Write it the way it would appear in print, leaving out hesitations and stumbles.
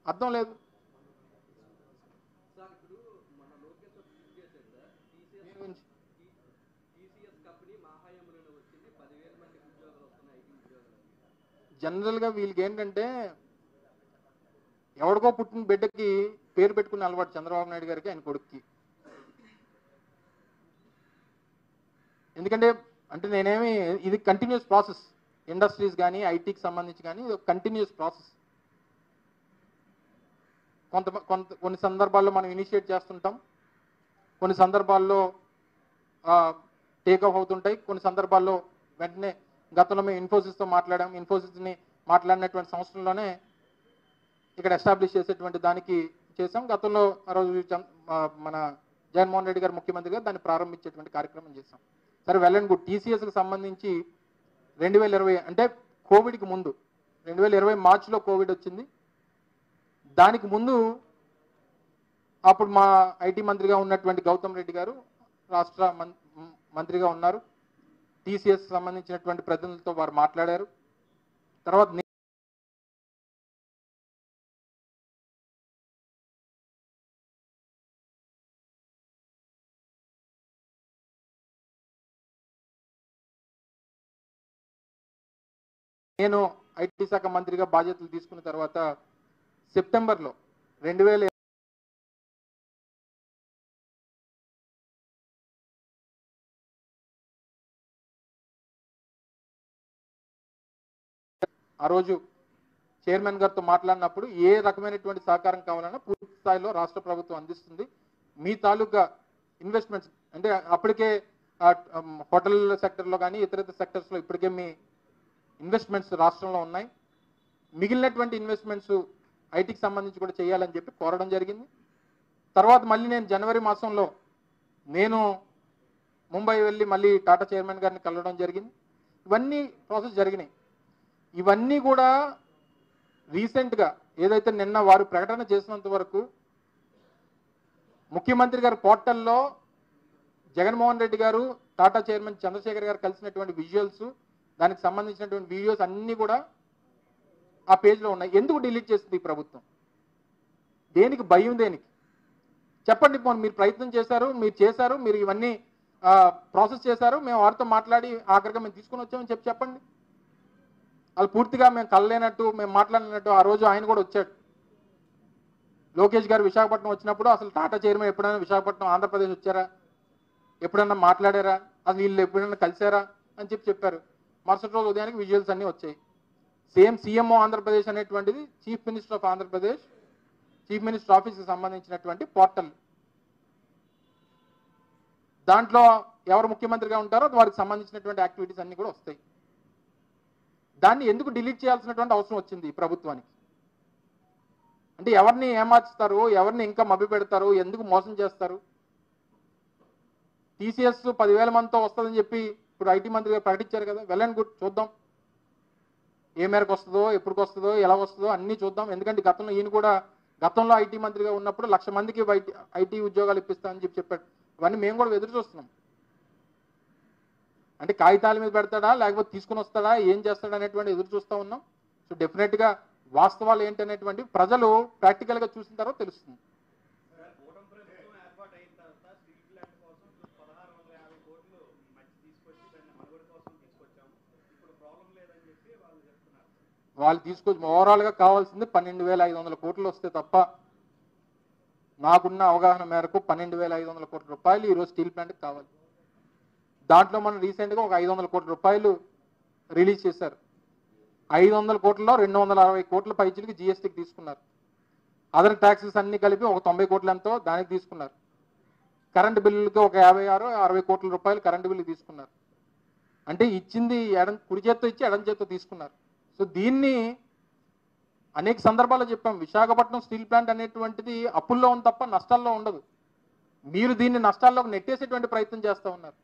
అర్థం లేదు. జనరల్గా వీళ్ళకి ఏంటంటే ఎవడికో పుట్టిన బిడ్డకి పేరు పెట్టుకునే అలవాటు చంద్రబాబు నాయుడు గారికి, ఆయన కొడుక్కి. ఎందుకంటే అంటే నేనేమి, ఇది కంటిన్యూస్ ప్రాసెస్. ఇండస్ట్రీస్ కానీ ఐటీకి సంబంధించి కానీ ఇది కంటిన్యూస్ ప్రాసెస్. కొన్ని సందర్భాల్లో మనం ఇనిషియేట్ చేస్తుంటాం, కొన్ని సందర్భాల్లో టేక్ ఆఫ్ అవుతుంటాయి, కొన్ని సందర్భాల్లో వెంటనే. గతంలో మేము ఇన్ఫోసిస్తో మాట్లాడాం. ఇన్ఫోసిస్ని మాట్లాడినటువంటి సంవత్సరంలోనే ఇక్కడ ఎస్టాబ్లిష్ చేసేటువంటి దానికి చేసాం. గతంలో ఆ రోజు మన జగన్మోహన్ రెడ్డి గారు ముఖ్యమంత్రి గారు దాన్ని ప్రారంభించేటువంటి కార్యక్రమం చేసాం. సరే, వెల్ అండ్ గుడ్. టీసీఎస్కి సంబంధించి 2020 అంటే కోవిడ్కి ముందు, 2020 మార్చిలో కోవిడ్ వచ్చింది. దానికి ముందు అప్పుడు మా ఐటీ మంత్రిగా ఉన్నటువంటి గౌతమ్ రెడ్డి గారు రాష్ట్ర మంత్రిగా ఉన్నారు. టీసీఎస్ సంబంధించినటువంటి ప్రతినిధులతో వారు మాట్లాడారు. తర్వాత నేను ఐటీ శాఖ మంత్రిగా బాధ్యతలు తీసుకున్న తర్వాత సెప్టెంబర్లో 2020 ఆ రోజు చైర్మన్ గారితో మాట్లాడినప్పుడు ఏ రకమైనటువంటి సహకారం కావాలన్నా పూర్తి స్థాయిలో రాష్ట్ర ప్రభుత్వం అందిస్తుంది. మీ తాలూకా ఇన్వెస్ట్మెంట్స్ అంటే అప్పటికే హోటల్ సెక్టర్లో కానీ ఇతర సెక్టర్స్లో ఇప్పటికే మీ ఇన్వెస్ట్మెంట్స్ రాష్ట్రంలో ఉన్నాయి. మిగిలినటువంటి ఇన్వెస్ట్మెంట్స్ ఐటీకి సంబంధించి కూడా చేయాలని చెప్పి కోరడం జరిగింది. తర్వాత మళ్ళీ నేను జనవరి మాసంలో నేను ముంబై వెళ్ళి మళ్ళీ టాటా చైర్మన్ గారిని కలవడం జరిగింది. ఇవన్నీ ప్రాసెస్ జరిగినాయి. ఇవన్నీ కూడా రీసెంట్గా ఏదైతే నిన్న వారు ప్రకటన చేసినంత వరకు ముఖ్యమంత్రి గారి పోర్టల్లో జగన్మోహన్ రెడ్డి గారు టాటా చైర్మన్ చంద్రశేఖర్ గారు కలిసినటువంటి విజువల్స్, దానికి సంబంధించినటువంటి వీడియోస్ అన్నీ కూడా ఆ పేజ్లో ఉన్నాయి. ఎందుకు డిలీట్ చేస్తుంది ఈ ప్రభుత్వం? దేనికి భయం? దేనికి చెప్పండి. మీరు ప్రయత్నం చేశారు, మీరు ఇవన్నీ ప్రాసెస్ చేశారు, మేము వారితో మాట్లాడి ఆఖరిగా మేము తీసుకుని వచ్చామని చెప్పండి. వాళ్ళు పూర్తిగా మేము కలలేనట్టు, మేము మాట్లాడినట్టు. ఆ రోజు ఆయన కూడా వచ్చాడు. లోకేష్ గారు విశాఖపట్నం వచ్చినప్పుడు అసలు టాటా చైర్మన్ ఎప్పుడైనా విశాఖపట్నం ఆంధ్రప్రదేశ్ వచ్చారా, ఎప్పుడన్నా మాట్లాడారా, అసలు వీళ్ళు ఎప్పుడైనా కలిసారా అని చెప్పారు. మరుసటి రోజు ఉదయానికి విజువల్స్ అన్నీ వచ్చాయి. సేమ్ సీఎంఓ ఆంధ్రప్రదేశ్ అనేటువంటిది chief minister of Andhra Pradesh, chief minister ఆఫీస్కి సంబంధించినటువంటి పోర్టల్. దాంట్లో ఎవరు ముఖ్యమంత్రిగా ఉంటారో వారికి సంబంధించినటువంటి యాక్టివిటీస్ అన్నీ కూడా వస్తాయి. దాన్ని ఎందుకు డిలీట్ చేయాల్సినటువంటి అవసరం వచ్చింది ఈ ప్రభుత్వానికి? అంటే ఎవరిని ఏమార్చుతారు, ఎవరిని ఇంకా మభ్య పెడతారు, ఎందుకు మోసం చేస్తారు? టీసీఎస్ 10,000 మందితో వస్తుందని చెప్పి ఇప్పుడు ఐటీ మంత్రిగా ప్రకటించారు కదా. వెల్ అండ్ గుడ్, చూద్దాం ఏ మేరకు వస్తుందో, ఎప్పుడు వస్తుందో, ఎలా వస్తుందో అన్నీ చూద్దాం. ఎందుకంటే గతంలో ఐటీ మంత్రిగా ఉన్నప్పుడు 1,00,000 మందికి ఐటీ ఉద్యోగాలు ఇప్పిస్తామని చెప్పాడు. ఇవన్నీ మేము కూడా ఎదురు చూస్తున్నాం. అంటే కాగితాల మీద పెడతాడా, లేకపోతే తీసుకుని వస్తాడా, ఏం చేస్తాడా అనేటువంటి ఎదురు చూస్తూ ఉన్నాం. సో డెఫినెట్గా వాస్తవాలు ఏంటనేటువంటి ప్రజలు ప్రాక్టికల్గా చూసిన తర్వాత తెలుస్తుంది. వాళ్ళు తీసుకొచ్చి ఓవరాల్గా కావాల్సింది 12,500 కోట్లు వస్తే తప్ప, నాకున్న అవగాహన మేరకు 12,500 కోట్ల రూపాయలు ఈరోజు స్టీల్ ప్లాంట్కి కావాలి. దాంట్లో మనం రీసెంట్గా ఒక 500 కోట్ల రూపాయలు రిలీజ్ చేశారు. 500 కోట్లలో 260 కోట్ల పైచీలకి జిఎస్టీకి తీసుకున్నారు. అదర్ ట్యాక్సెస్ అన్ని కలిపి ఒక 90 కోట్ల ఎంతో దానికి తీసుకున్నారు. కరెంటు బిల్లులకి ఒక 56-60 కోట్ల రూపాయలు కరెంటు బిల్లు తీసుకున్నారు. అంటే ఇచ్చింది కుడి చేత్తో ఇచ్చి ఎడం చేత్తో తీసుకున్నారు. సో దీన్ని అనేక సందర్భాల్లో చెప్పాం. విశాఖపట్నం స్టీల్ ప్లాంట్ అనేటువంటిది అప్పుల్లో ఉంది తప్ప నష్టాల్లో ఉండదు. మీరు దీన్ని నష్టాల్లోకి నెట్టేసేటువంటి ప్రయత్నం చేస్తూ ఉన్నారు.